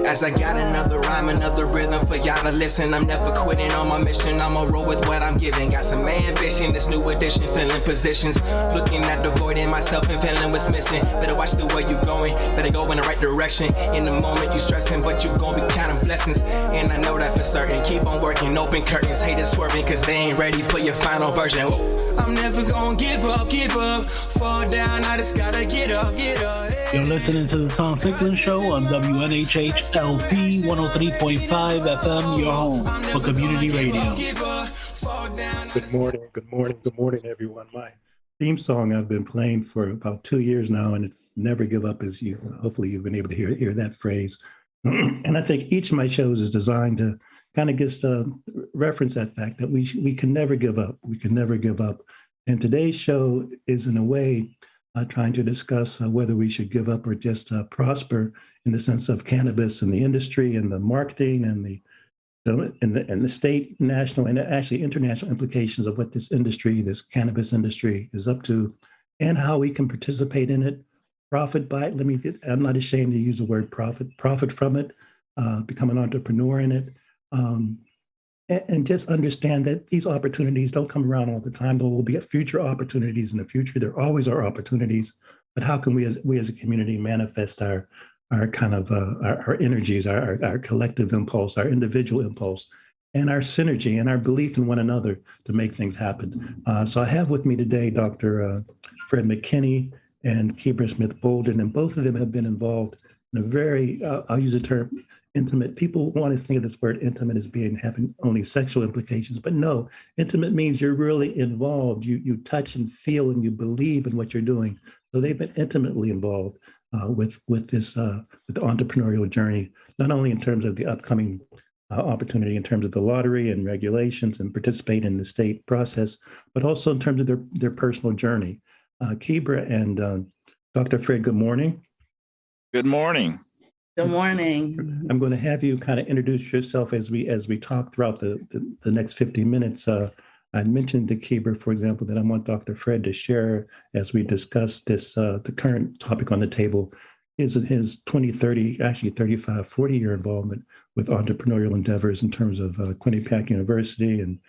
As I got another rhyme, another rhythm for y'all to listen. I'm never quitting on my mission, I'ma roll with what I'm giving. Got some ambition, this new edition, filling positions. Looking at the void in myself and feeling what's missing. Better watch the way you going, better go in the right direction. In the moment you stressing, but you gon' be counting blessings. And I know that for certain, keep on working, open curtains. Haters swerving, cause they ain't ready for your final version. I'm never gonna give up, fall down, I just gotta get up. You're listening to the Tom Ficklin Show on WNHH LP 103.5 FM, your home for community radio. Good morning, everyone. My theme song I've been playing for about 2 years now, and it's Never Give Up, as you hopefully you've been able to hear that phrase. And I think each of my shows is designed to kind of just reference that fact that we can never give up. We can never give up. And today's show is, in a way, trying to discuss whether we should give up or just prosper in the sense of cannabis and the industry and the marketing and the state, national, and actually international implications of what this industry, this cannabis industry, is up to, and how we can participate in it, profit by it. I'm not ashamed to use the word profit from it, become an entrepreneur in it, and just understand that these opportunities don't come around all the time. There will be future opportunities in the future. There always are opportunities, but how can we as a community manifest our kind of our energies, our collective impulse, our individual impulse, and our synergy and our belief in one another to make things happen. So I have with me today Dr. Fred McKinney and Kibra Smith-Bolden, and both of them have been involved in a very, I'll use the term intimate. People want to think of this word intimate as having only sexual implications, but no, intimate means you're really involved. You touch and feel and you believe in what you're doing. So they've been intimately involved with the entrepreneurial journey, not only in terms of the upcoming opportunity in terms of the lottery and regulations and participate in the state process, but also in terms of their personal journey. Kibra and Dr. Fred, good morning. Good morning. Good morning. I'm going to have you kind of introduce yourself as we talk throughout the next 50 minutes. I mentioned to Kibra, for example, that I want Dr. Fred to share as we discuss this, the current topic on the table, his 20, 30, actually 35, 40-year involvement with entrepreneurial endeavors in terms of Quinnipiac University and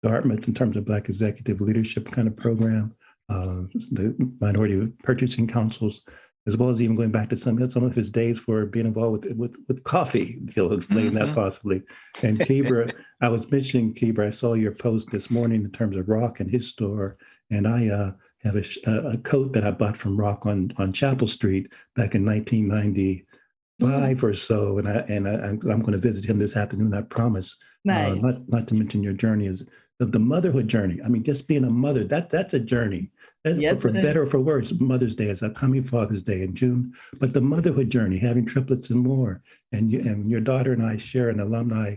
Dartmouth in terms of Black executive leadership kind of program, the minority purchasing councils, as well as even going back to some of his days for being involved with coffee. He'll explain that possibly. And Kibra, I was mentioning Kibra, I saw your post this morning in terms of Rock and his store, and I have a coat that I bought from Rock on Chapel Street back in 1995 or so, and I'm going to visit him this afternoon, I promise. Nice. Not to mention your journey is the motherhood journey. I mean, just being a mother, that's a journey. Yes, for better or for worse, Mother's Day is upcoming, Father's Day in June. But the motherhood journey, having triplets and more, and your daughter and I share an alumni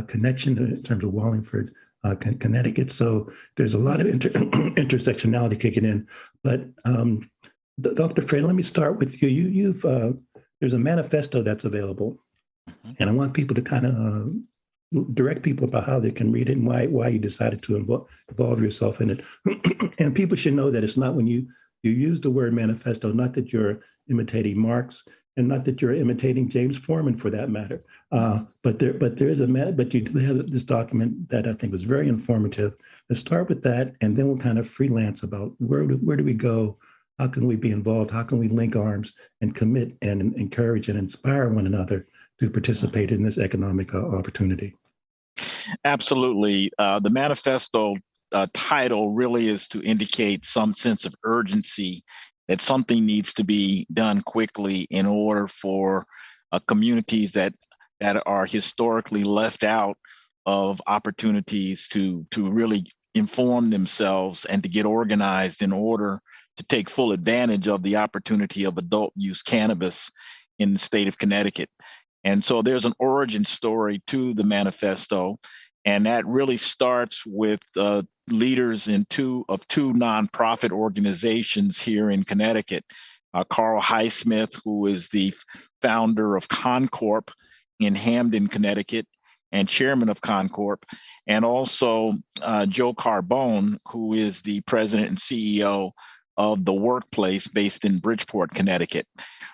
connection in terms of Wallingford, Connecticut. So there's a lot of intersectionality kicking in. But Dr. Fred, let me start with you. You've there's a manifesto that's available, and I want people to kind of direct people about how they can read it and why you decided to involve yourself in it. And people should know that it's not when you use the word manifesto, not that you're imitating Marx and not that you're imitating James Foreman for that matter. But you do have this document that I think was very informative. Let's start with that, and then we'll kind of freelance about where do we go? How can we be involved? How can we link arms and commit and encourage and inspire one another to participate in this economic opportunity? Absolutely. The manifesto title really is to indicate some sense of urgency that something needs to be done quickly in order for communities that are historically left out of opportunities to really inform themselves and to get organized in order to take full advantage of the opportunity of adult use cannabis in the state of Connecticut. And so there's an origin story to the manifesto, and that really starts with leaders in two nonprofit organizations here in Connecticut. Carl Highsmith, who is the founder of Concorp in Hamden, Connecticut, and chairman of Concorp, and also Joe Carbone, who is the president and CEO of the workplace based in Bridgeport, Connecticut.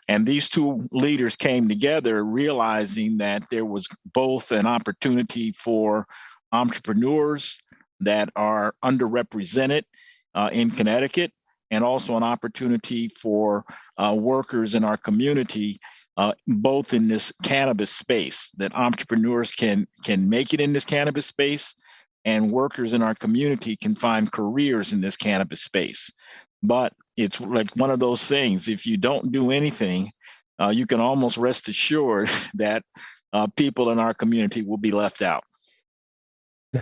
And these two leaders came together realizing that there was both an opportunity for entrepreneurs that are underrepresented in Connecticut, and also an opportunity for workers in our community, both in this cannabis space, that entrepreneurs can make it in this cannabis space, and workers in our community can find careers in this cannabis space. But it's like one of those things, if you don't do anything, you can almost rest assured that people in our community will be left out.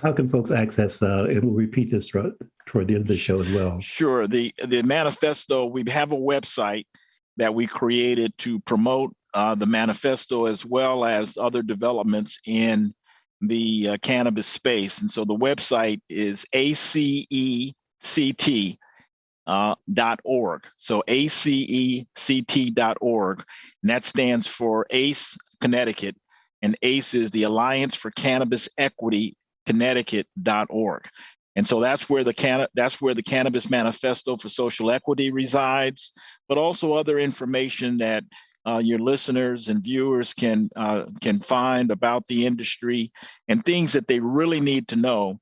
How can folks access, and we'll repeat this toward the end of the show as well? Sure. The manifesto, we have a website that we created to promote the manifesto as well as other developments in the cannabis space. And so the website is acect.org. So acect.org, and that stands for ACE Connecticut, and ACE is the Alliance for Cannabis Equity Connecticut.org. And so that's where the Cannabis Manifesto for Social Equity resides, but also other information that your listeners and viewers can find about the industry and things that they really need to know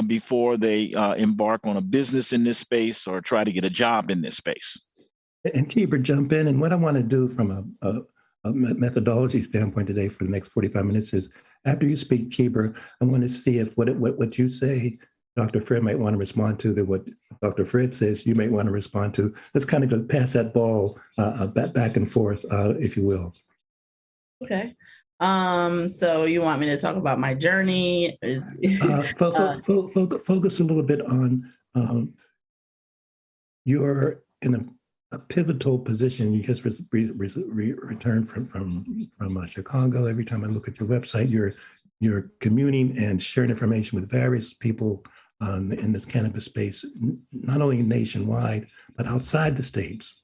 before they embark on a business in this space or try to get a job in this space. And Keeper, jump in. And what I want to do from a methodology standpoint today for the next 45 minutes is, after you speak, Keeper, I want to see if what you say, Dr. Fred might want to respond to, that what Dr. Fred says you might want to respond to. Let's kind of go pass that ball back and forth, if you will. Okay. So you want me to talk about my journey? Focus a little bit on you're in a pivotal position. You just returned from Chicago. Every time I look at your website, you're communing and sharing information with various people in this cannabis space, not only nationwide, but outside the states.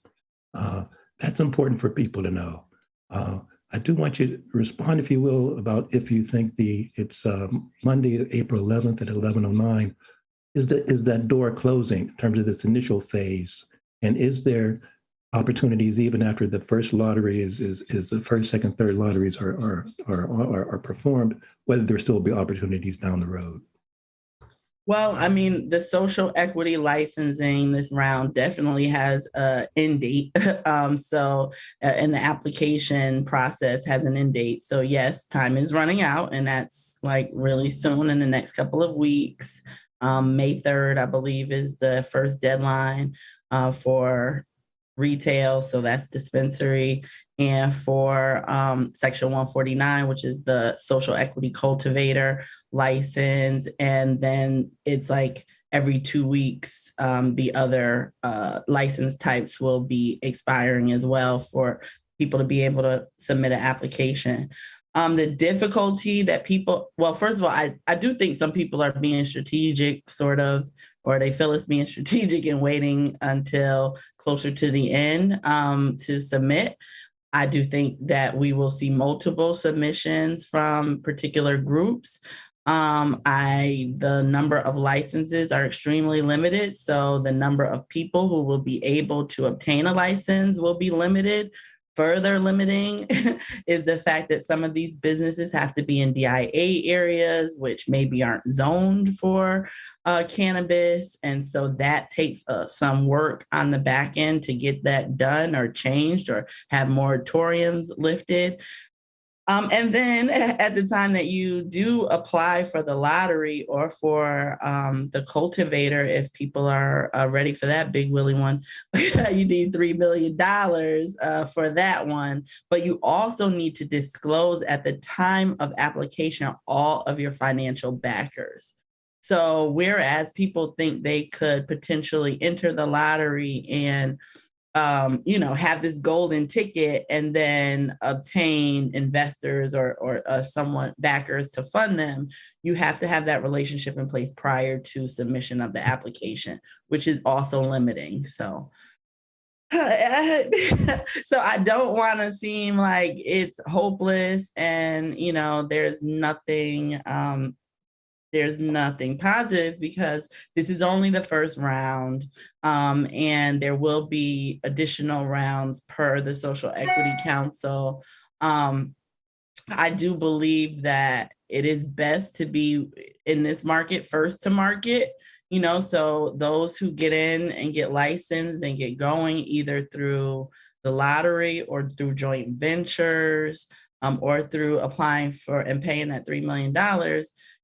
That's important for people to know. I do want you to respond, if you will, about if you think it's Monday, April 11th at 11:09. Is that door closing in terms of this initial phase? And is there opportunities even after the first lottery is the first, second, third lotteries are performed, whether there still be opportunities down the road? Well, I mean, the social equity licensing this round definitely has an end date. And the application process has an end date. So yes, time is running out, and that's like really soon, in the next couple of weeks. May 3rd, I believe, is the first deadline for retail, so that's dispensary, and for Section 149, which is the social equity cultivator license. And then it's like every 2 weeks, the other license types will be expiring as well for people to be able to submit an application. The difficulty that first of all, I do think some people are being strategic, sort of, or they feel it's being strategic and waiting until closer to the end to submit. I do think that we will see multiple submissions from particular groups. The number of licenses are extremely limited, so the number of people who will be able to obtain a license will be limited. Further limiting is the fact that some of these businesses have to be in DIA areas, which maybe aren't zoned for cannabis. And so that takes some work on the back end to get that done or changed or have moratoriums lifted. And then at the time that you do apply for the lottery or for the cultivator, if people are ready for that big willy one, you need $3 million for that one. But you also need to disclose at the time of application all of your financial backers. So whereas people think they could potentially enter the lottery and have this golden ticket and then obtain investors or somewhat backers to fund them, you have to have that relationship in place prior to submission of the application, which is also limiting. So I don't want to seem like it's hopeless and, there's nothing there's nothing positive because this is only the first round, and there will be additional rounds per the Social Equity Council. I do believe that it is best to be in this market first to market, so those who get in and get licensed and get going either through the lottery or through joint ventures, or through applying for and paying that $3 million,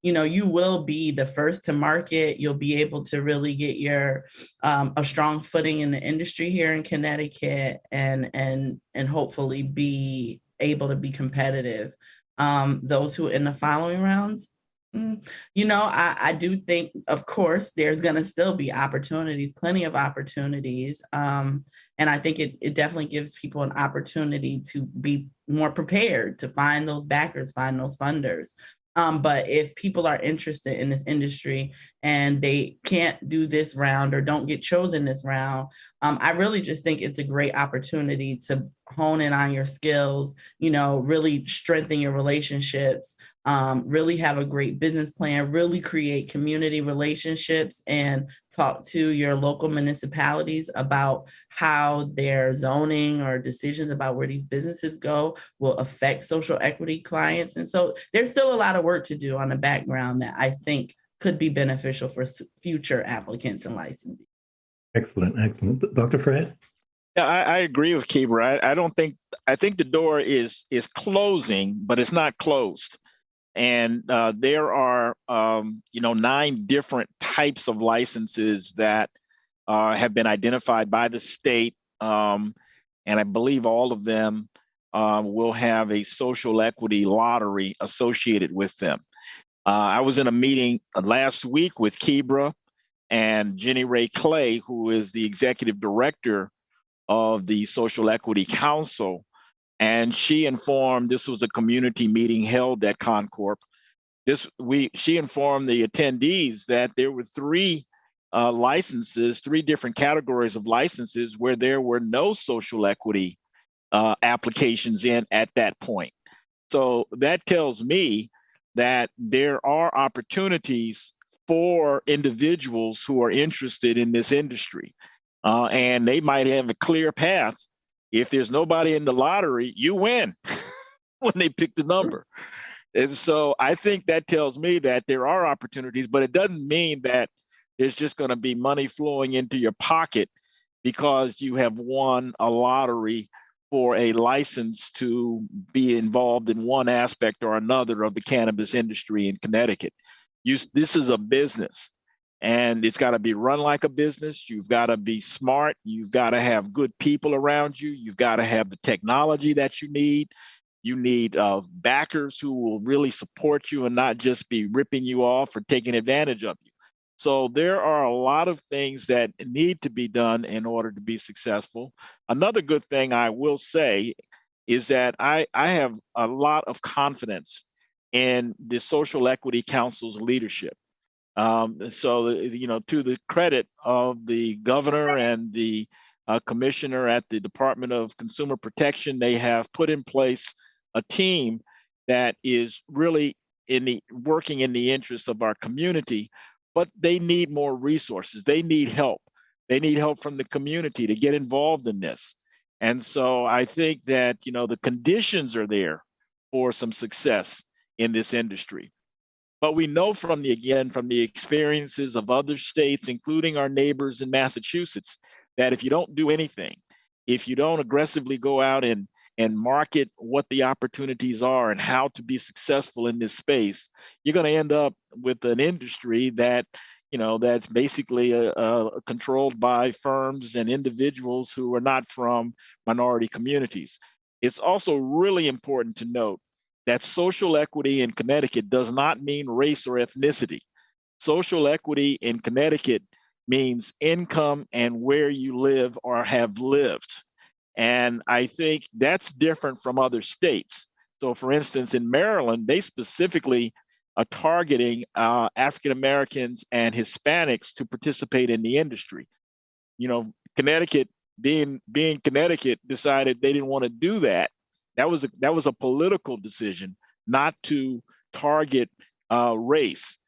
you will be the first to market. You'll be able to really get your a strong footing in the industry here in Connecticut, and hopefully be able to be competitive. Those who in the following rounds, I do think, of course, there's going to still be opportunities, plenty of opportunities. And I think it definitely gives people an opportunity to be more prepared, to find those backers, find those funders. But if people are interested in this industry and they can't do this round or don't get chosen this round, I really just think it's a great opportunity to hone in on your skills, really strengthen your relationships, really have a great business plan, really create community relationships, and talk to your local municipalities about how their zoning or decisions about where these businesses go will affect social equity clients. And so there's still a lot of work to do on the background that I think could be beneficial for future applicants and licensees. Excellent. Dr. Fred? Yeah, I agree with Kibra. I think the door is closing, but it's not closed. And there are 9 different types of licenses that have been identified by the state, and I believe all of them will have a social equity lottery associated with them. I was in a meeting last week with Kibra and Jenny Ray Clay, who is the executive director of the Social Equity Council. And she informed, this was a community meeting held at Concorp. She informed the attendees that there were 3 licenses, 3 different categories of licenses where there were no social equity applications in at that point. So that tells me that there are opportunities for individuals who are interested in this industry. And they might have a clear path. If there's nobody in the lottery, you win when they pick the number. And so I think that tells me that there are opportunities, but it doesn't mean that there's just going to be money flowing into your pocket because you have won a lottery for a license to be involved in one aspect or another of the cannabis industry in Connecticut. This is a business, and it's got to be run like a business. You've got to be smart. You've got to have good people around you. You've got to have the technology that you need. You need backers who will really support you and not just be ripping you off or taking advantage of you. So there are a lot of things that need to be done in order to be successful. Another good thing I will say is that I have a lot of confidence in the Social Equity Council's leadership. So, to the credit of the governor and the commissioner at the Department of Consumer Protection, they have put in place a team that is really working in the interest of our community, but they need more resources. They need help. They need help from the community to get involved in this. And so I think that, the conditions are there for some success in this industry. But we know from the experiences of other states, including our neighbors in Massachusetts, that if you don't do anything, if you don't aggressively go out and market what the opportunities are and how to be successful in this space, you're going to end up with an industry that, that's basically controlled by firms and individuals who are not from minority communities. It's also really important to note that social equity in Connecticut does not mean race or ethnicity. Social equity in Connecticut means income and where you live or have lived. And I think that's different from other states. So for instance, in Maryland, they specifically are targeting African Americans and Hispanics to participate in the industry. Connecticut, being Connecticut, decided they didn't want to do that. That was a political decision not to target race.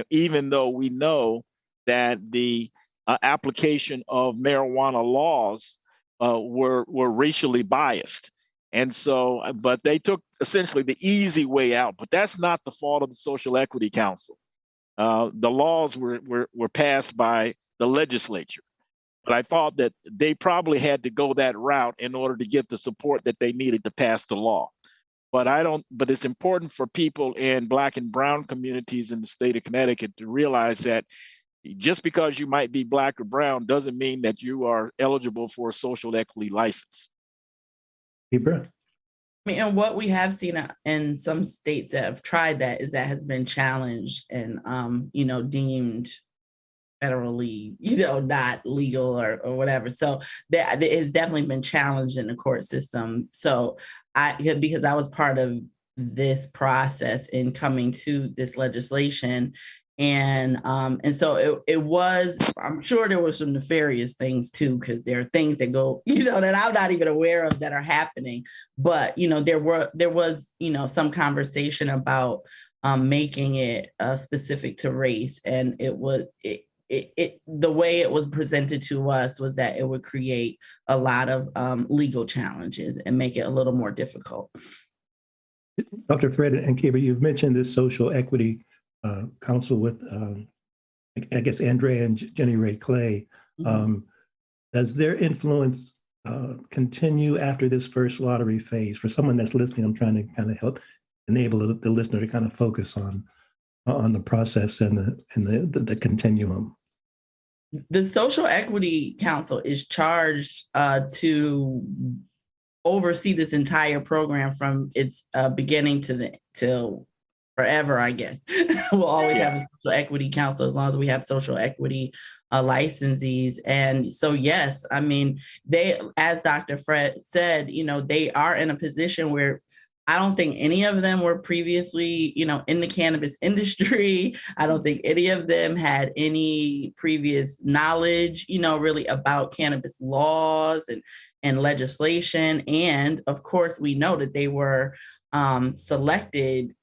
even though we know that the application of marijuana laws were racially biased. And so, but they took essentially the easy way out. But that's not the fault of the Social Equity Council. The laws were passed by the legislature. But I thought that they probably had to go that route in order to get the support that they needed to pass the law. But it's important for people in Black and brown communities in the state of Connecticut to realize that just because you might be Black or brown doesn't mean that you are eligible for a social equity license. Keeper? I mean, and what we have seen in some states that have tried that is that has been challenged and, deemed federally, not legal or whatever. So that it has definitely been challenged in the court system. So because I was part of this process in coming to this legislation. And so it was, I'm sure there were some nefarious things too, because there are things that go, that I'm not even aware of that are happening. But, there was, some conversation about making it specific to race. And it was, the way it was presented to us was that it would create a lot of legal challenges and make it a little more difficult. Dr. Fred and Keeper, you've mentioned this social equity council with, I guess, Andrea and Jenny Ray Clay. Does their influence continue after this first lottery phase? For someone that's listening, I'm trying to kind of help enable the listener to kind of focus on the process and the continuum. The Social Equity Council is charged to oversee this entire program from its beginning till forever, I guess. We'll always have a Social Equity Council as long as we have social equity licensees. And so, yes, I mean, they, as Dr. Fred said, they are in a position where I don't think any of them were previously, in the cannabis industry. I don't think any of them had any previous knowledge, really about cannabis laws and legislation. And of course, we know that they were selected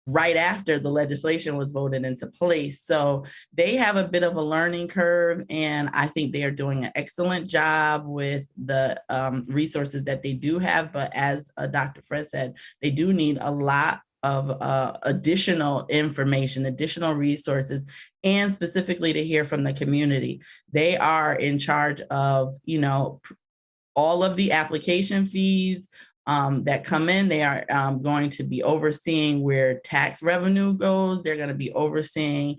right after the legislation was voted into place. So they have a bit of a learning curve, and I think they are doing an excellent job with the resources that they do have. But as Dr. Fred said, they do need a lot of additional information, additional resources, and specifically to hear from the community. They are in charge of, all of the application fees that come in. They are going to be overseeing where tax revenue goes. They're going to be overseeing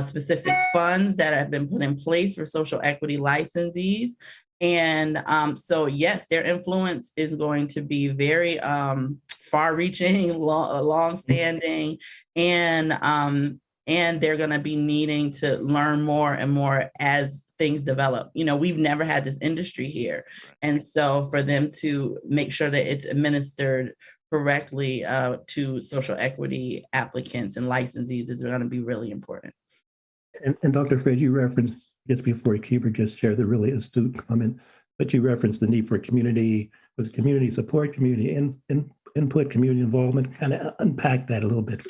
specific funds that have been put in place for social equity licensees. And so, yes, their influence is going to be very far-reaching, long-standing, and they're going to be needing to learn more and more as things develop. We've never had this industry here. And so for them to make sure that it's administered correctly to social equity applicants and licensees is going to be really important. And Dr. Fred, you referenced just before Keeper just shared the really astute comment, but you referenced the need for community support, community input, community involvement. Kind of unpack that a little bit.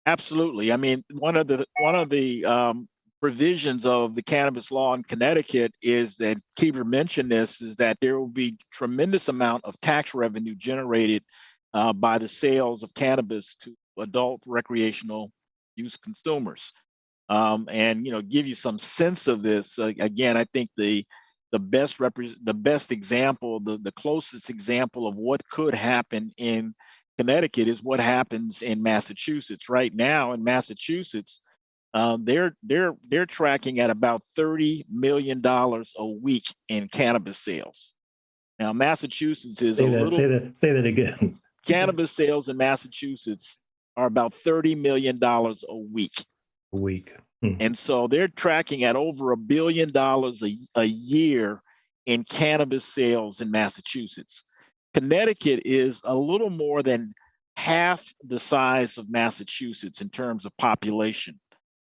Absolutely. I mean, one of the provisions of the cannabis law in Connecticut is that Keeper mentioned this, is that there will be tremendous amount of tax revenue generated by the sales of cannabis to adult recreational use consumers. And give you some sense of this. Again, I think the best example, the closest example of what could happen in Connecticut is what happens in Massachusetts. Right now in Massachusetts, they're tracking at about $30 million a week in cannabis sales. Now, Massachusetts is say that again. Cannabis sales in Massachusetts are about $30 million a week. And so they're tracking at over $1 billion a year in cannabis sales in Massachusetts. Connecticut is a little more than half the size of Massachusetts in terms of population.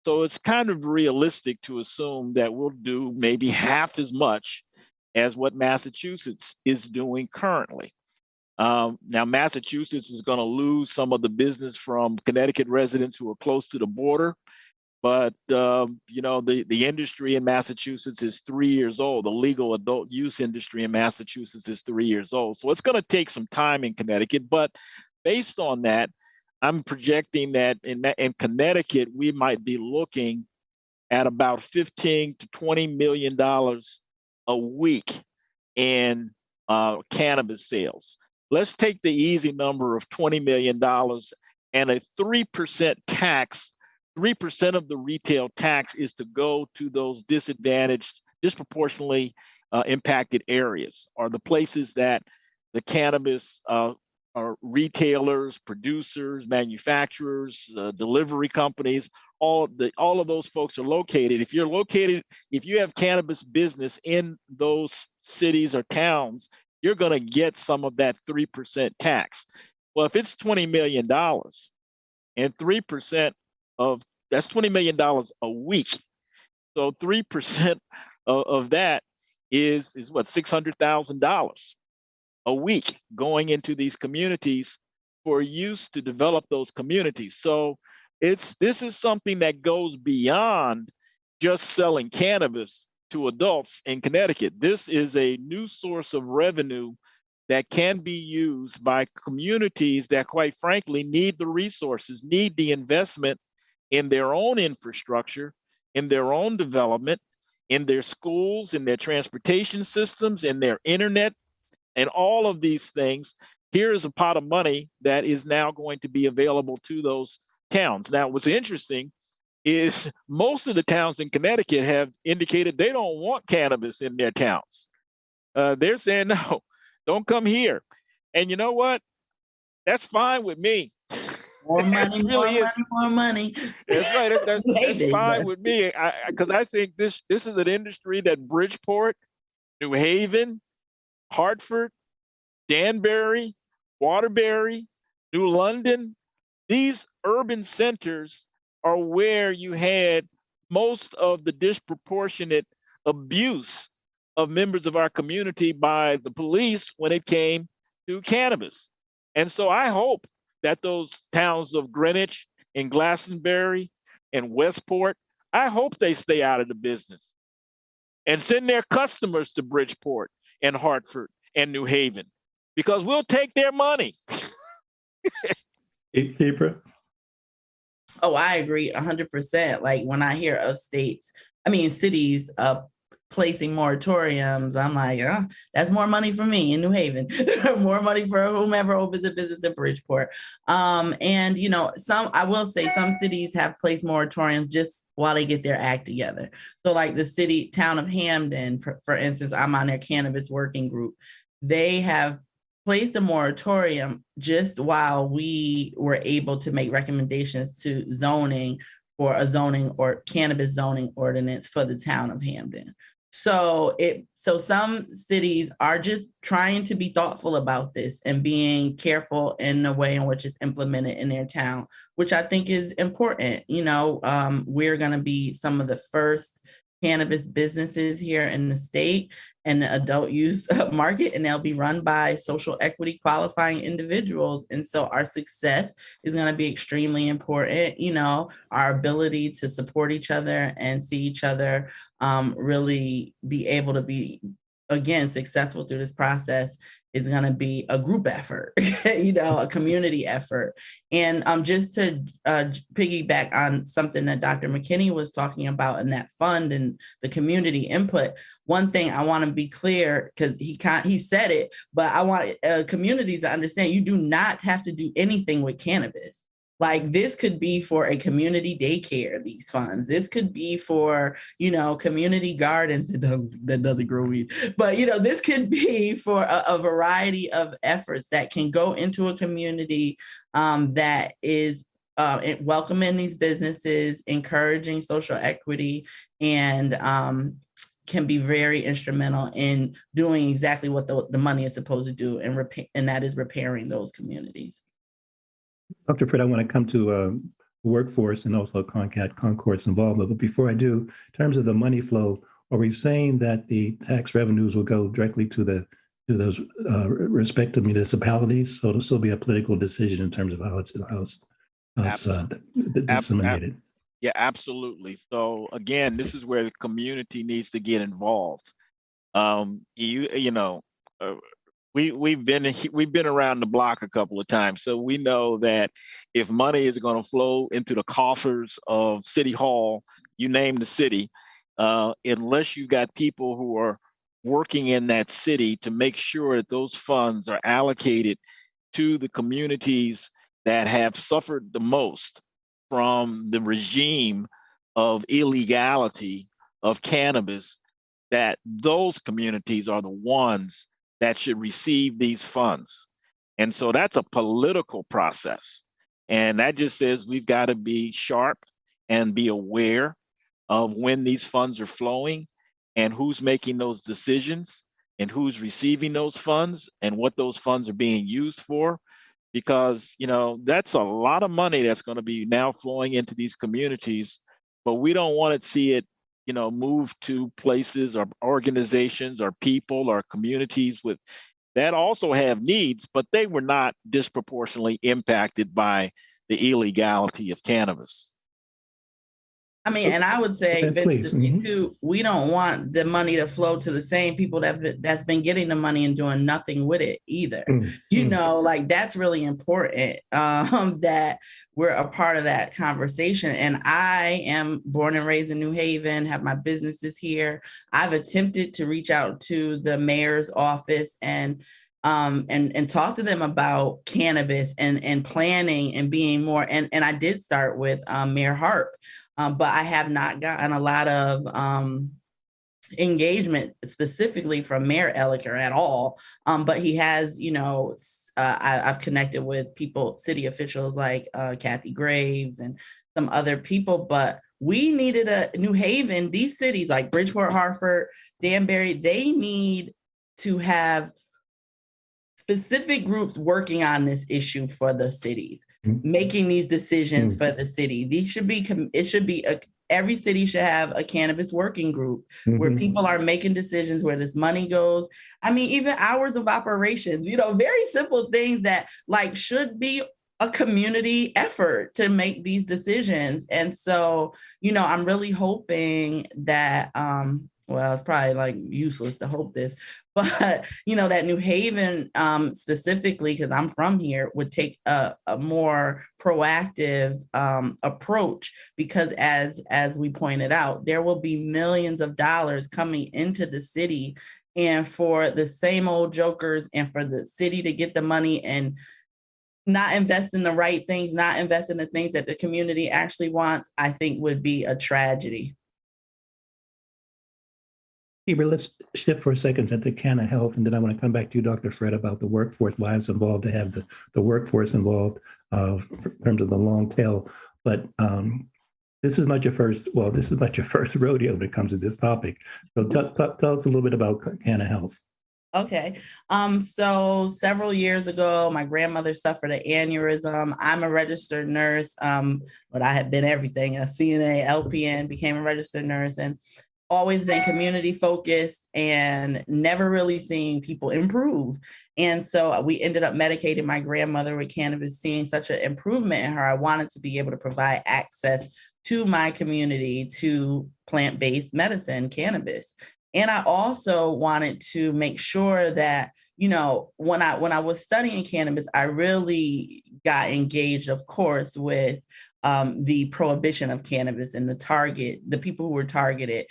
So it's kind of realistic to assume that we'll do maybe half as much as what Massachusetts is doing currently. Now, Massachusetts is going to lose some of the business from Connecticut residents who are close to the border. But the industry in Massachusetts is 3 years old. The legal adult use industry in Massachusetts is 3 years old. So it's going to take some time in Connecticut. But based on that, I'm projecting that in Connecticut, we might be looking at about $15 to $20 million a week in cannabis sales. Let's take the easy number of $20 million and a 3% tax. 3% of the retail tax is to go to those disadvantaged, disproportionately impacted areas, or the places that the cannabis are retailers, producers, manufacturers, delivery companies, all of those folks are located. If you have cannabis business in those cities or towns, you're going to get some of that 3% tax. Well, if it's $20 million and 3% of that's $20 million a week. So 3% of that is what, $600,000 a week going into these communities for use to develop those communities. So this is something that goes beyond just selling cannabis to adults in Connecticut. This is a new source of revenue that can be used by communities that, quite frankly, need the resources, need the investment in their own infrastructure, in their own development, in their schools, in their transportation systems, in their internet, and all of these things. Here is a pot of money that is now going to be available to those towns. Now, what's interesting is most of the towns in Connecticut have indicated they don't want cannabis in their towns. They're saying, no, don't come here. And you know what? That's fine with me. More money, more money. That's right. That's fine with me, because I think this is an industry that Bridgeport, New Haven, Hartford, Danbury, Waterbury, New London, these urban centers are where you had most of the disproportionate abuse of members of our community by the police when it came to cannabis. And so I hope that those towns of Greenwich and Glastonbury and Westport, I hope they stay out of the business and send their customers to Bridgeport and Hartford and New Haven, because we'll take their money. Keeper? Oh, I agree 100%. Like when I hear of cities placing moratoriums, I'm like, that's more money for me in New Haven, more money for whomever opens a business in Bridgeport. And I will say some cities have placed moratoriums just while they get their act together. So like the town of Hamden, for instance, I'm on their cannabis working group. They have placed a moratorium just while we were able to make recommendations to zoning for a zoning or cannabis zoning ordinance for the town of Hamden. So some cities are just trying to be thoughtful about this and being careful in the way in which it's implemented in their town, which I think is important. We're going to be some of the first cannabis businesses here in the state and the adult use market, and they'll be run by social equity qualifying individuals. And so our success is going to be extremely important. Our ability to support each other and see each other really be able to be, again, successful through this process is going to be a group effort, a community effort. And just to piggyback on something that Dr. McKinney was talking about in that fund and the community input, one thing I want to be clear, because he said it, but I want communities to understand you do not have to do anything with cannabis. Like this could be for a community daycare, these funds. This could be for, community gardens that doesn't grow weed. But, this could be for a variety of efforts that can go into a community that is welcoming these businesses, encouraging social equity, and can be very instrumental in doing exactly what the money is supposed to do, and that is repairing those communities. Dr. Fred, I want to come to workforce and also Concord's involvement. But before I do, in terms of the money flow, are we saying that the tax revenues will go directly to those respective municipalities? So it'll still be a political decision in terms of how it's disseminated. Yeah, absolutely. So again, this is where the community needs to get involved. You know, uh, we've been around the block a couple of times, so we know that if money is going to flow into the coffers of City Hall, you name the city, unless you got people who are working in that city to make sure that those funds are allocated to the communities that have suffered the most from the regime of illegality of cannabis, that those communities are the ones that should receive these funds. And so that's a political process. And that just says we've got to be sharp and be aware of when these funds are flowing and who's making those decisions and who's receiving those funds and what those funds are being used for. Because, you know, that's a lot of money that's going to be now flowing into these communities, but we don't want to see it, you know, move to places or organizations or people or communities with that also have needs, but they were not disproportionately impacted by the illegality of cannabis. I mean, and I would say, Please. too, we don't want the money to flow to the same people that's been getting the money and doing nothing with it either. You know, like that's really important, that we're a part of that conversation. And I am born and raised in New Haven, have my businesses here. I've attempted to reach out to the mayor's office and talk to them about cannabis and planning and being more. And I did start with Mayor Harp. But I have not gotten a lot of engagement specifically from Mayor Elliker at all. But he has, you know, I've connected with people, city officials like Kathy Graves and some other people. But we needed a New Haven, these cities like Bridgeport, Hartford, Danbury, they need to have specific groups working on this issue for the cities, making these decisions for the city. Every city should have a cannabis working group where people are making decisions where this money goes. I mean, even hours of operations, you know, very simple things that like should be a community effort to make these decisions. And so, you know, I'm really hoping that, well, it's probably like useless to hope this, but, you know, that New Haven specifically, because I'm from here, would take a more proactive approach, because as we pointed out, there will be millions of dollars coming into the city, and for the same old jokers and for the city to get the money and not invest in the right things, not invest in the things that the community actually wants, I think would be a tragedy. But let's shift for a second to Canna Health, and then I want to come back to you, Dr. Fred, about the workforce, why it's involved to have the workforce involved in terms of the long tail. But this is not your first rodeo when it comes to this topic. So tell us a little bit about Canna Health. Okay. So several years ago, my grandmother suffered an aneurysm. I'm a registered nurse, but I had been everything, a CNA, LPN, became a registered nurse, and always been community focused and never really seeing people improve. And so we ended up medicating my grandmother with cannabis, seeing such an improvement in her. I wanted to be able to provide access to my community to plant-based medicine, cannabis. And I also wanted to make sure that, you know, when I was studying cannabis, I really got engaged, of course, with the prohibition of cannabis and the people who were targeted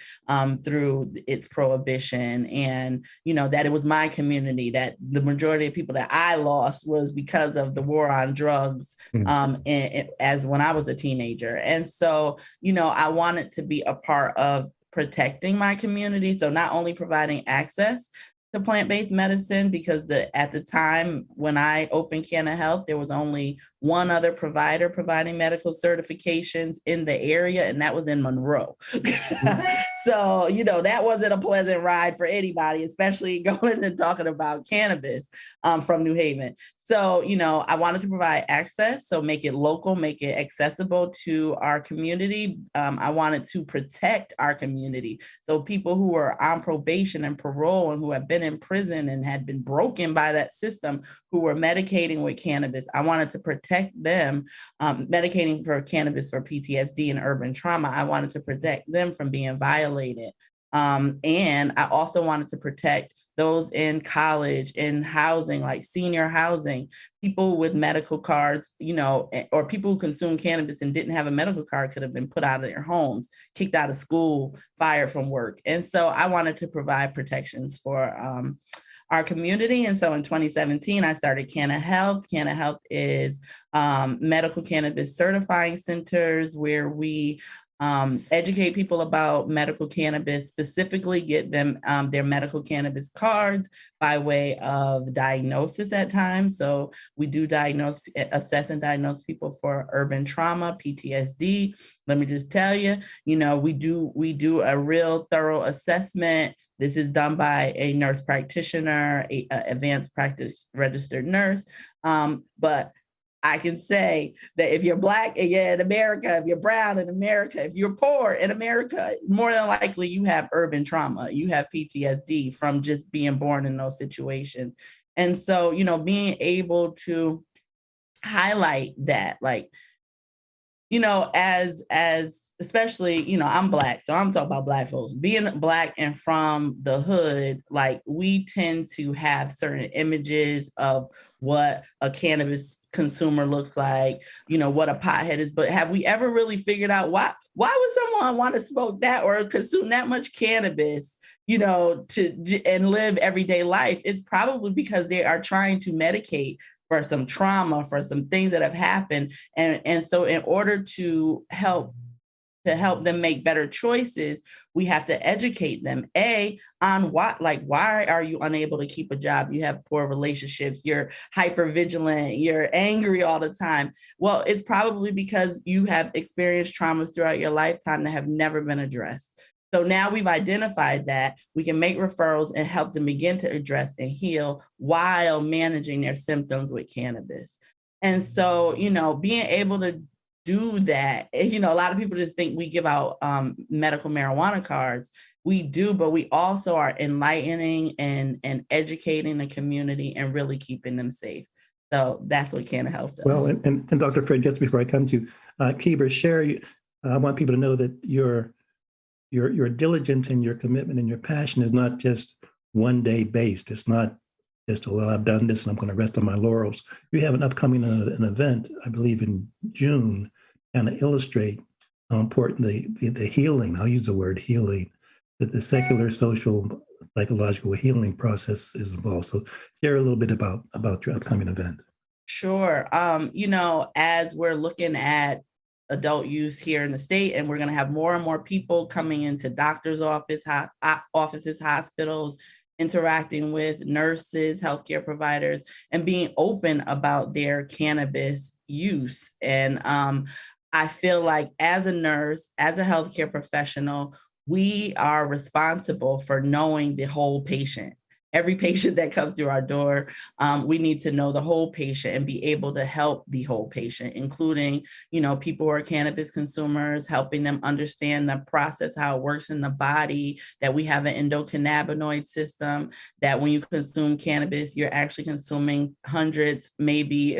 through its prohibition. And, you know, that it was my community, that the majority of people that I lost was because of the war on drugs as when I was a teenager. And so, you know, I wanted to be a part of protecting my community. So not only providing access to plant-based medicine, because at the time when I opened Canna Health, there was only one other provider providing medical certifications in the area, and that was in Monroe. So, you know, that wasn't a pleasant ride for anybody, especially going and talking about cannabis from New Haven. So, you know, I wanted to provide access, so make it local, make it accessible to our community. I wanted to protect our community. So people who are on probation and parole and who have been in prison and had been broken by that system, who were medicating with cannabis, I wanted to protect protect them, medicating for cannabis for PTSD and urban trauma. I wanted to protect them from being violated. And I also wanted to protect those in college, in housing, like senior housing, people with medical cards, or people who consume cannabis and didn't have a medical card could have been put out of their homes, kicked out of school, fired from work. And so I wanted to provide protections for our community. And so in 2017, I started Canna Health. Canna Health is medical cannabis certifying centers where we educate people about medical cannabis, specifically get them their medical cannabis cards by way of diagnosis at times. So we do assess and diagnose people for urban trauma, PTSD. Let me just tell you, we do a real thorough assessment. This is done by a nurse practitioner, a advanced practice registered nurse. But I can say that if you're Black and you're in America, if you're brown in America, if you're poor in America, more than likely you have urban trauma. You have PTSD from just being born in those situations. And so, being able to highlight that, like, as especially, I'm Black, so I'm talking about Black folks. Being Black and from the hood, like, we tend to have certain images of what a cannabis consumer looks like, what a pothead is. But have we ever really figured out why would someone want to smoke that or consume that much cannabis, and live everyday life? It's probably because they are trying to medicate for some trauma, for some things that have happened. And so in order to help them make better choices, we have to educate them, on why are you unable to keep a job? You have poor relationships, you're hypervigilant, you're angry all the time. Well, it's probably because you have experienced traumas throughout your lifetime that have never been addressed. So now we've identified that, we can make referrals and help them begin to address and heal while managing their symptoms with cannabis. And so, being able to do that, a lot of people just think we give out medical marijuana cards. We do, but we also are enlightening and educating the community and really keeping them safe. So that's what Canna Health does. Well, and Dr. Fred, just before I come to Kiber, share, I want people to know that your diligence and your commitment and your passion is not just one day based. It's not just, well, I've done this and I'm going to rest on my laurels. You have an upcoming an event, I believe in June, kind of illustrate how important the healing, I'll use the word healing, that the secular, social, psychological healing process is involved. So share a little bit about your upcoming event. Sure. As we're looking at adult use here in the state, and we're going to have more and more people coming into doctors' offices, hospitals, interacting with nurses, healthcare providers, and being open about their cannabis use. And I feel like as a nurse, as a healthcare professional, we are responsible for knowing the whole patient. Every patient that comes through our door, we need to know the whole patient and be able to help the whole patient, including, people who are cannabis consumers, helping them understand the process, how it works in the body, that we have an endocannabinoid system, that when you consume cannabis, you're actually consuming hundreds, maybe,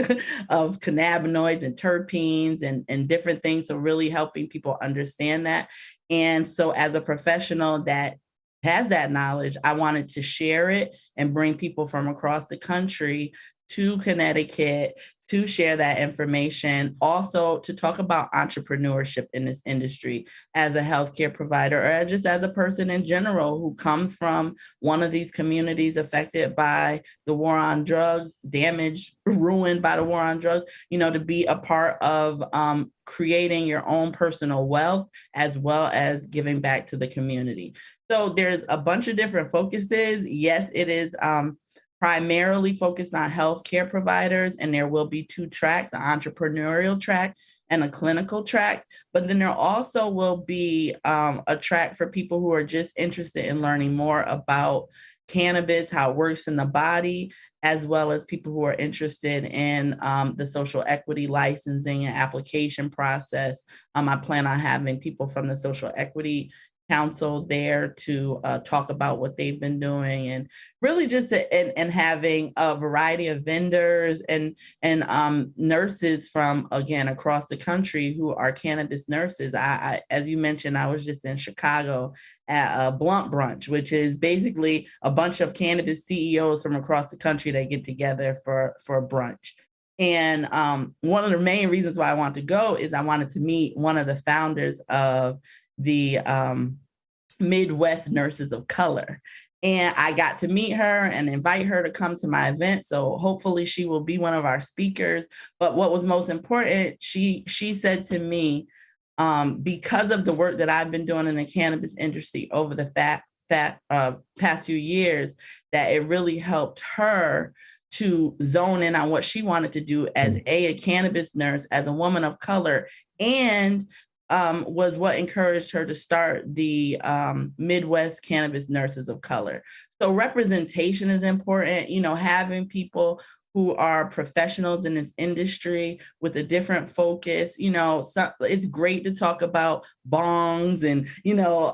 of cannabinoids and terpenes and different things. So really helping people understand that. And so as a professional that has that knowledge, I wanted to share it and bring people from across the country to Connecticut to share that information. Also to talk about entrepreneurship in this industry as a healthcare provider, or just as a person in general who comes from one of these communities affected by the war on drugs, damaged, ruined by the war on drugs, to be a part of creating your own personal wealth as well as giving back to the community. So there's a bunch of different focuses. Yes, it is primarily focused on healthcare providers, and there will be two tracks, an entrepreneurial track and a clinical track. But then there also will be a track for people who are just interested in learning more about cannabis, how it works in the body, as well as people who are interested in the social equity licensing and application process. I plan on having people from the social equity council there to talk about what they've been doing, and really just and having a variety of vendors and nurses from, again, across the country who are cannabis nurses. I as you mentioned, I was just in Chicago at a Blunt Brunch, which is basically a bunch of cannabis CEOs from across the country that get together for a brunch. And one of the main reasons why I wanted to go is I wanted to meet one of the founders of the Midwest Nurses of Color. And I got to meet her and invite her to come to my event. So hopefully she will be one of our speakers. But what was most important, she said to me, because of the work that I've been doing in the cannabis industry over the past few years, that it really helped her to zone in on what she wanted to do as a cannabis nurse, as a woman of color, and was what encouraged her to start the Midwest Cannabis Nurses of Color. So representation is important, having people who are professionals in this industry with a different focus. It's great to talk about bongs and,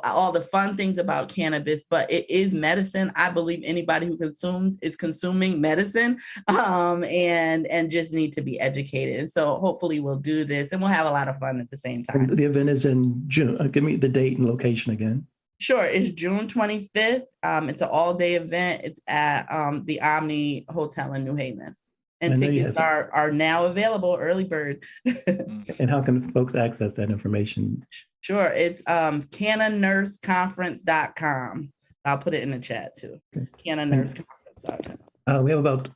all the fun things about cannabis, but it is medicine. I believe anybody who consumes is consuming medicine, and just need to be educated. And so hopefully we'll do this and we'll have a lot of fun at the same time. The event is in June. Give me the date and location again. Sure. It's June 25th. It's an all-day event. It's at the Omni Hotel in New Haven. And tickets are now available, early bird. And how can folks access that information? Sure. It's cannanurseconference.com. I'll put it in the chat too. Okay. Cannanurseconference.com. We have about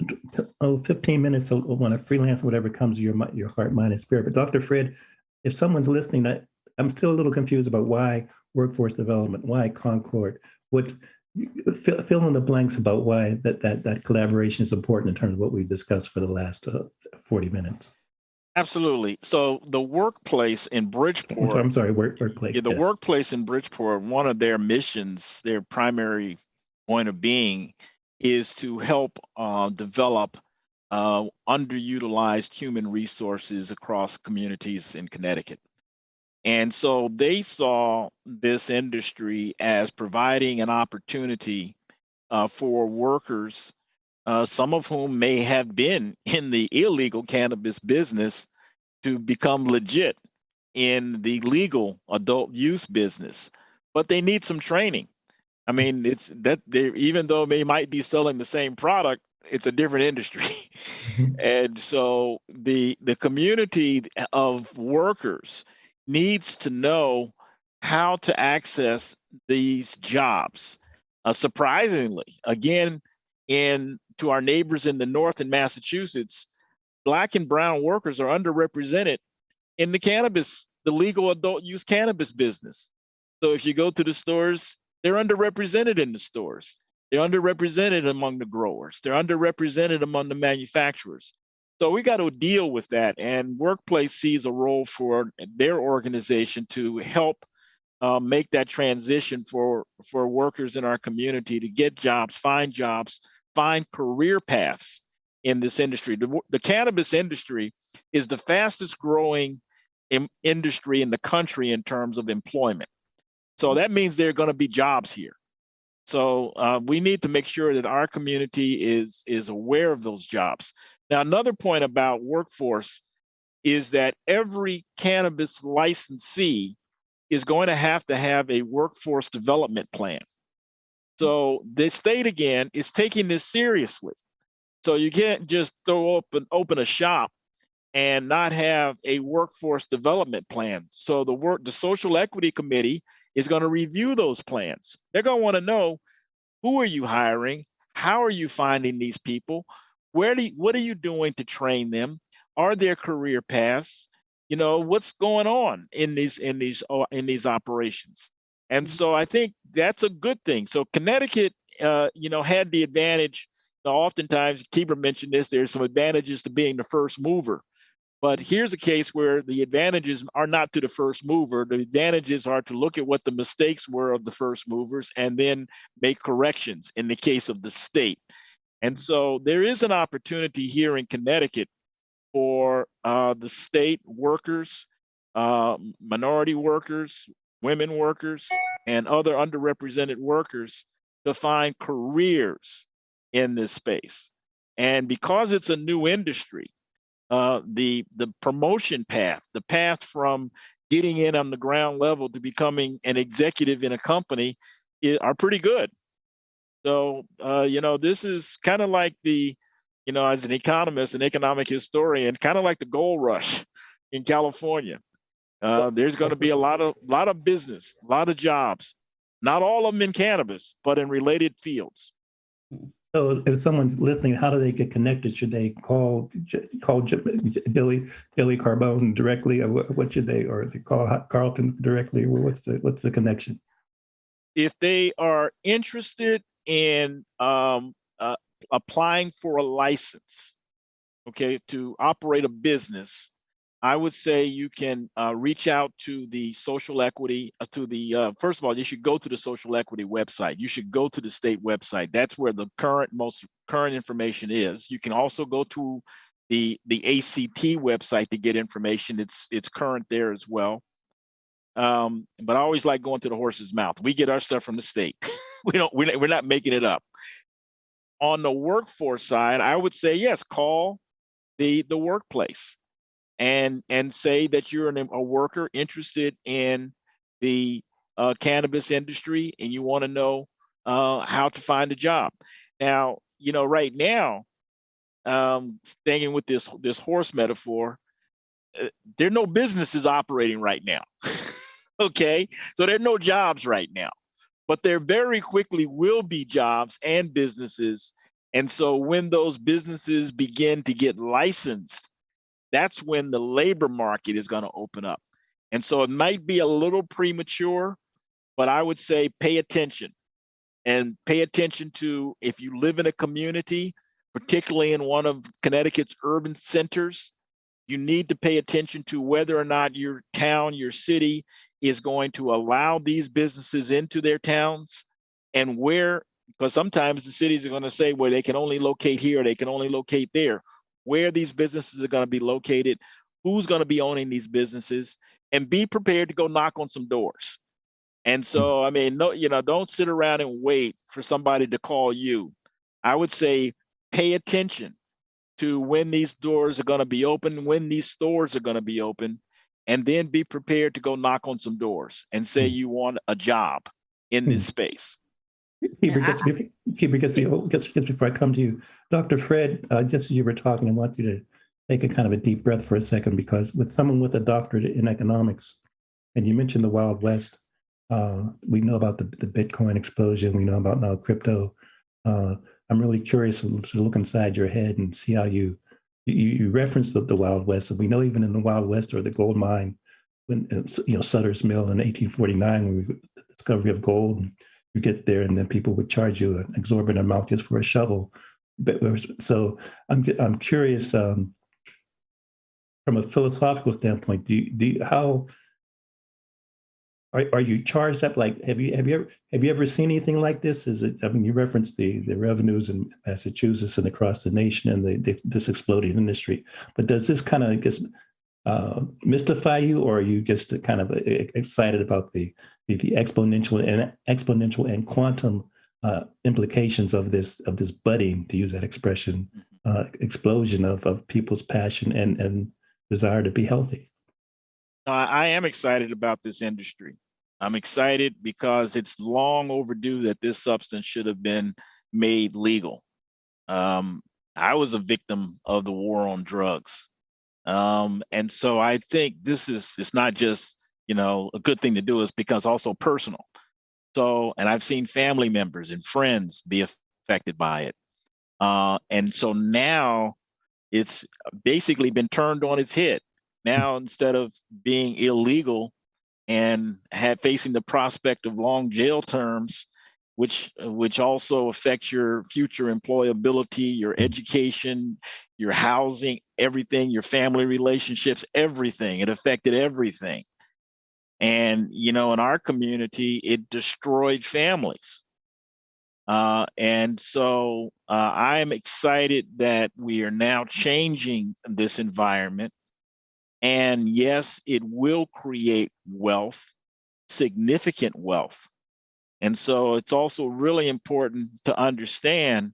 15 minutes. So I want to freelance whatever comes to your heart, mind, and spirit. But Dr. Fred, if someone's listening, I'm still a little confused about why workforce development, why Concord, fill in the blanks about why that collaboration is important in terms of what we've discussed for the last 40 minutes. Absolutely. So the workplace in Bridgeport. I'm sorry, workplace. Yeah, the workplace in Bridgeport, one of their missions, their primary point of being, is to help develop underutilized human resources across communities in Connecticut. And so they saw this industry as providing an opportunity for workers, some of whom may have been in the illegal cannabis business, to become legit in the legal adult use business. But they need some training. I mean, it's that even though they might be selling the same product, it's a different industry. And so the community of workers needs to know how to access these jobs. Surprisingly, again, to our neighbors in the north in Massachusetts, Black and brown workers are underrepresented in the legal adult use cannabis business. So if you go to the stores, they're underrepresented in the stores. They're underrepresented among the growers. They're underrepresented among the manufacturers. So we got to deal with that, and Workplace sees a role for their organization to help make that transition for workers in our community to get jobs, find career paths in this industry. The cannabis industry is the fastest growing industry in the country in terms of employment. So that means there are going to be jobs here. So we need to make sure that our community is aware of those jobs. Now, another point about workforce is that every cannabis licensee is going to have a workforce development plan. So the state, again, is taking this seriously. So you can't just open a shop and not have a workforce development plan. So the Social Equity Committee is going to review those plans. They're going to want to know, who are you hiring? How are you finding these people? What are you doing to train them? Are there career paths? What's going on in these operations? And so I think that's a good thing. So Connecticut, had the advantage. Oftentimes, Keeper mentioned this, there's some advantages to being the first mover. But here's a case where the advantages are not to the first mover. The advantages are to look at what the mistakes were of the first movers and then make corrections in the case of the state. And so there is an opportunity here in Connecticut for the state workers, minority workers, women workers, and other underrepresented workers to find careers in this space. And because it's a new industry, the promotion path, the path from getting in on the ground level to becoming an executive in a company are pretty good. So, this is kind of like as an economist, an economic historian, kind of like the gold rush in California. There's going to be a lot of business, a lot of jobs, not all of them in cannabis, but in related fields. So if someone's listening, how do they get connected? Should they call Billy Carbone directly, or what should they, or they call Carlton directly? What's the connection? If they are interested in applying for a license, to operate a business, I would say you can reach out to the social equity, first of all, you should go to the social equity website. You should go to the state website. That's where the most current information is. You can also go to the ACT website to get information. It's current there as well. But I always like going to the horse's mouth. We get our stuff from the state. We're not making it up. On the workforce side, I would say, yes, call the workplace and say that you're a worker interested in the cannabis industry and you want to know how to find a job. Now, right now, staying with this horse metaphor, there are no businesses operating right now. Okay, so there are no jobs right now, but there very quickly will be jobs and businesses. And so when those businesses begin to get licensed, that's when the labor market is going to open up. And so it might be a little premature, but I would say pay attention to, if you live in a community, particularly in one of Connecticut's urban centers, you need to pay attention to whether or not your town, your city is going to allow these businesses into their towns, and because sometimes the cities are going to say, well, they can only locate here, they can only locate there. Where these businesses are going to be located, who's going to be owning these businesses, and be prepared to go knock on some doors. And so, don't sit around and wait for somebody to call you. I would say pay attention to when these doors are going to be open, when these stores are going to be open, and then be prepared to go knock on some doors and say you want a job in this space. Just before I come to you, Dr. Fred, just as you were talking, I want you to take a kind of a deep breath for a second, because with someone with a doctorate in economics, and you mentioned the Wild West, we know about the Bitcoin explosion, we know about now crypto. I'm really curious to look inside your head and see how you referenced the Wild West. And we know even in the Wild West, or the gold mine, when Sutter's Mill in 1849, when the discovery of gold, you get there and then people would charge you an exorbitant amount just for a shovel. So I'm curious, from a philosophical standpoint, how are you charged up? Like, have you ever seen anything like this? You referenced the revenues in Massachusetts and across the nation and this exploding industry, but does this kind of just mystify you, or are you just kind of excited about the exponential and quantum implications of this budding, to use that expression, explosion of people's passion and desire to be healthy? I am excited about this industry. I'm excited because it's long overdue that this substance should have been made legal. I was a victim of the war on drugs. And so I think it's not just, a good thing to do, is because also personal. So, and I've seen family members and friends be affected by it. And so now it's basically been turned on its head. Now, instead of being illegal and facing the prospect of long jail terms, which also affects your future employability, your education, your housing, everything, your family relationships, everything. It affected everything. And, in our community, it destroyed families. And so I'm excited that we are now changing this environment. And yes, it will create wealth significant wealth. And so it's also really important to understand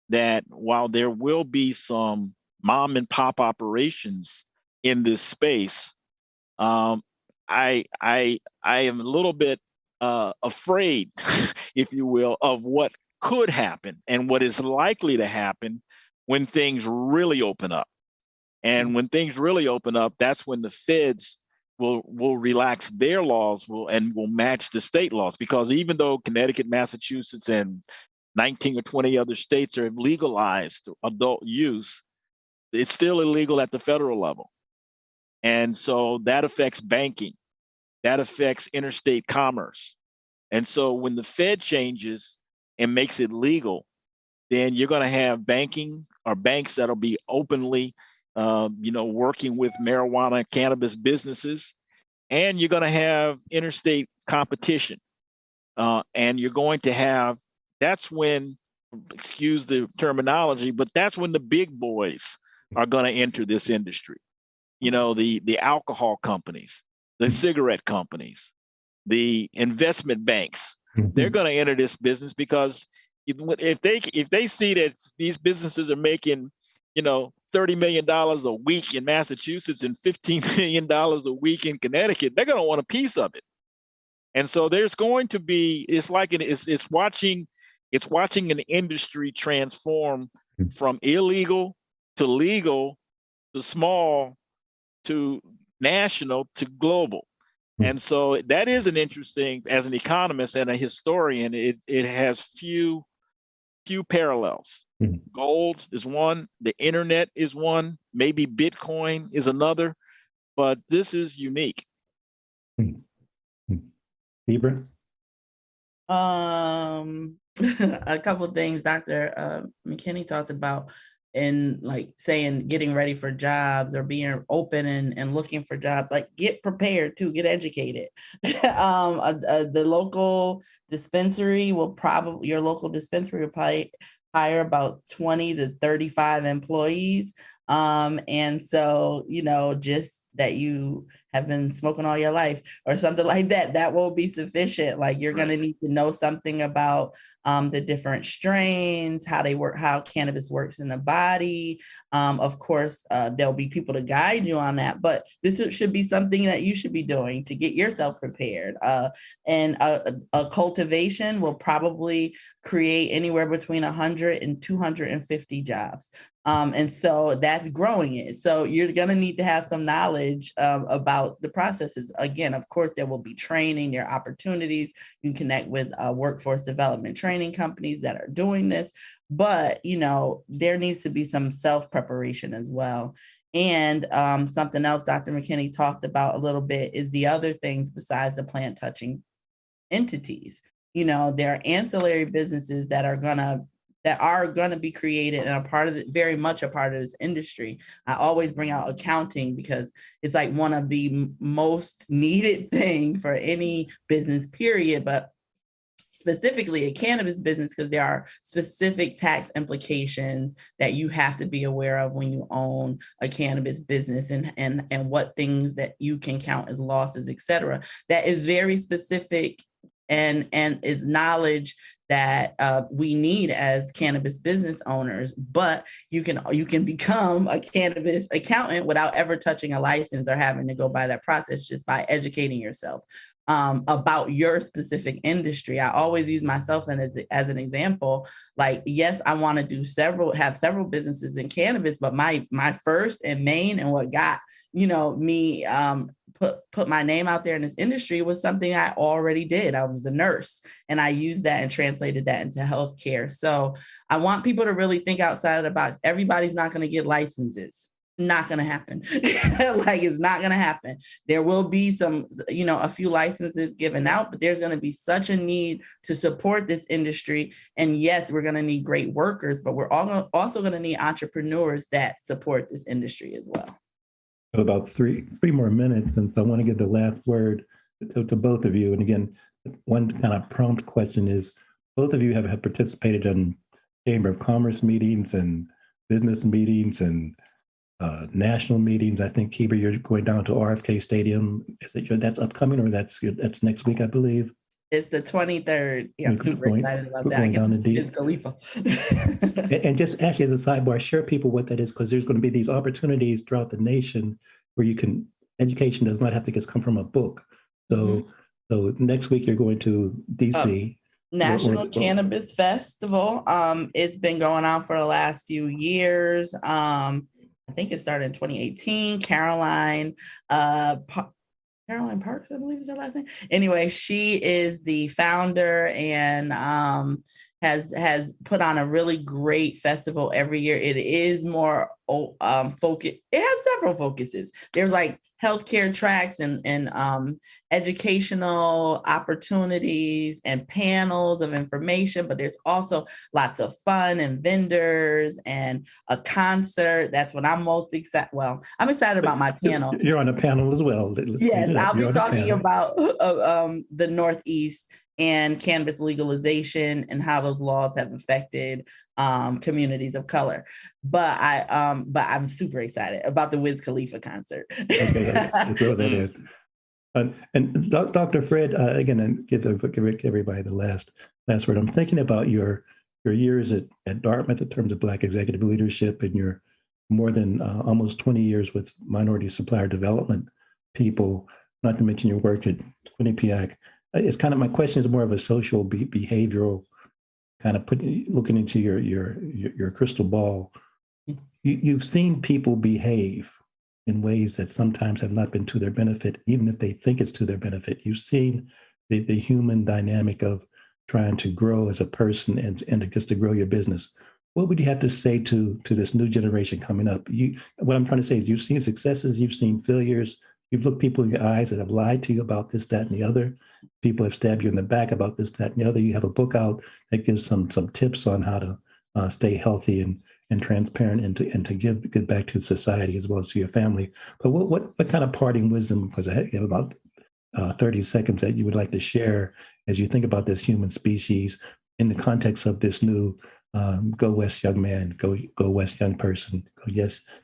that while there will be some mom and pop operations in this space, I am a little bit afraid, if you will, of what could happen and what is likely to happen when things really open up. And when things really open up, that's when the feds will relax their laws and will match the state laws. Because even though Connecticut, Massachusetts, and 19 or 20 other states have legalized adult use, it's still illegal at the federal level. And so that affects banking, that affects interstate commerce. And so when the Fed changes and makes it legal, then you're going to have banking or banks that'll be openly, working with marijuana, cannabis businesses, and you're going to have interstate competition. And you're going to have, that's when, excuse the terminology, but that's when the big boys are going to enter this industry. The alcohol companies, the cigarette companies, the investment banks, they're going to enter this business because if they see that these businesses are making, $30 million a week in Massachusetts and $15 million a week in Connecticut, they're going to want a piece of it. And so there's going to be, it's watching an industry transform from illegal to legal to small to national to global. And so that is an interesting, as an economist and a historian, it has few parallels. Gold is one, the internet is one, maybe Bitcoin is another, but this is unique. Ibra? A couple of things Dr. McKinney talked about in like saying getting ready for jobs or being open and looking for jobs, like get prepared to get educated. The local dispensary your local dispensary will probably hire about 20 to 35 employees. And so, just that you have been smoking all your life or something like that, that won't be sufficient. Like you're going to need to know something about the different strains, how they work, how cannabis works in the body. Of course, there'll be people to guide you on that, but this should be something that you should be doing to get yourself prepared. And a cultivation will probably create anywhere between 100 and 250 jobs. And so that's growing it. So you're going to need to have some knowledge about the processes. Again, of course, there will be training, there are opportunities. You can connect with workforce development training companies that are doing this. But, there needs to be some self-preparation as well. And something else Dr. McKinney talked about a little bit is the other things besides the plant touching entities. There are ancillary businesses that are going to be created and very much a part of this industry. I always bring out accounting because it's like one of the most needed thing for any business, period, but specifically a cannabis business, because there are specific tax implications that you have to be aware of when you own a cannabis business and what things that you can count as losses, et cetera. That is very specific and is knowledge that we need as cannabis business owners, but you can become a cannabis accountant without ever touching a license or having to go by that process, just by educating yourself about your specific industry. I always use myself as an example. Like, yes, I want to have several businesses in cannabis, but my first and main and what got me put my name out there in this industry was something I already did. I was a nurse, and I used that and translated that into healthcare. So I want people to really think outside of the box. Everybody's not going to get licenses. Not going to happen. Like, it's not going to happen. There will be a few licenses given out, but there's going to be such a need to support this industry. And yes, we're going to need great workers, but we're also going to need entrepreneurs that support this industry as well. About three more minutes, and so I want to give the last word to both of you. And again, one kind of prompt question is, both of you have participated in Chamber of Commerce meetings and business meetings and national meetings. I think, Kiba, you're going down to RFK Stadium. That's upcoming, or that's next week, I believe? It's the 23rd. Yeah, I'm super excited about that. Going down to Wiz Khalifa. And just actually, as a sidebar, share people what that is, because there's going to be these opportunities throughout the nation where education does not have to just come from a book. So, so next week you're going to DC. National Cannabis Festival. It's been going on for the last few years. I think it started in 2018. Caroline Parks, I believe is her last name. Anyway, she is the founder and has put on a really great festival every year. It is more focus. It has several focuses. There's like healthcare tracks and educational opportunities and panels of information, but there's also lots of fun and vendors and a concert. That's what I'm most excited. Well, I'm excited about my panel. You're on a panel as well. Yes, I'll be talking about the Northeast and cannabis legalization and how those laws have affected communities of color. But I'm super excited about the Wiz Khalifa concert. Okay, throw that in. And Dr. Fred, again, and give everybody the last word. I'm thinking about your years at Dartmouth in terms of Black executive leadership, and your more than almost 20 years with minority supplier development people, not to mention your work at Quinnipiac. It's kind of, my question is more of a social behavioral kind of looking into your crystal ball. You've seen people behave in ways that sometimes have not been to their benefit, even if they think it's to their benefit. You've seen the human dynamic of trying to grow as a person and just to grow your business. What would you have to say to this new generation coming up? What I'm trying to say is, you've seen successes, you've seen failures, you've looked people in the eyes that have lied to you about this, that, and the other. People have stabbed you in the back about this, that, and the other. You have a book out that gives some tips on how to stay healthy and transparent and to give back to society as well as to your family. But what kind of parting wisdom, because I have about 30 seconds, that you would like to share as you think about this human species in the context of this new Go West young man, go West young person,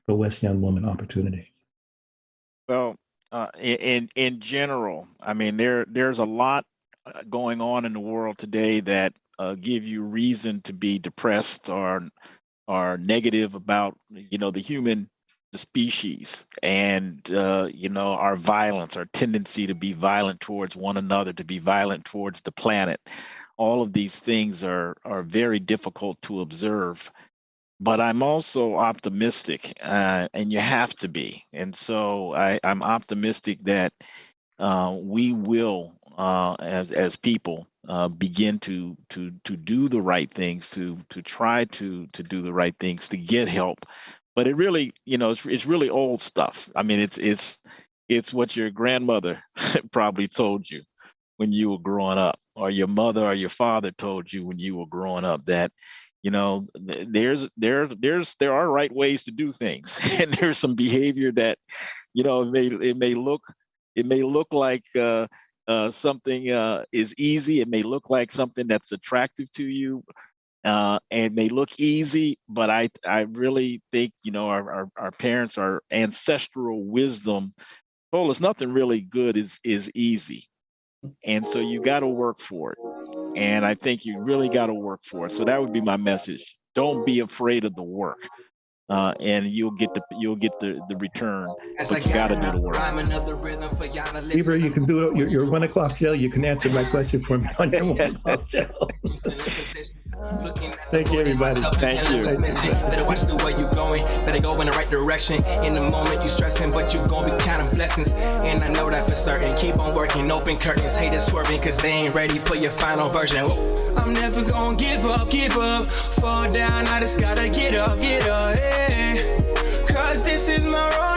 go West young woman opportunity? Well, in general, I mean, there's a lot going on in the world today that give you reason to be depressed or negative about, the species, and our violence, our tendency to be violent towards one another, to be violent towards the planet. All of these things are very difficult to observe. But I'm also optimistic, and you have to be. And so I'm optimistic that we will, as people, begin to do the right things, to try to do the right things, to get help. But it really, it's really old stuff. I mean, it's what your grandmother probably told you when you were growing up, or your mother or your father told you when you were growing up, that there are right ways to do things, and there's some behavior that, it may look like something is easy. It may look like something that's attractive to you, and may look easy. But I really think, our parents, our ancestral wisdom told us nothing really good is easy, and so you got to work for it. And I think you really got to work for it. So that would be my message. Don't be afraid of the work, and you'll get the return. But you got to do the work. Eva, you can do it. Your 1 o'clock show. You can answer my question for me on your 1 o'clock show. Thank you, everybody. Thank you. Better watch the way you going. Better go in the right direction. In the moment you stressing, but you gonna be counting blessings. And I know that for certain. Keep on working, open curtains. Haters swerving, cause they ain't ready for your final version. Whoa. I'm never gonna give up. Fall down, I just gotta get up, yeah. Cause this is my road.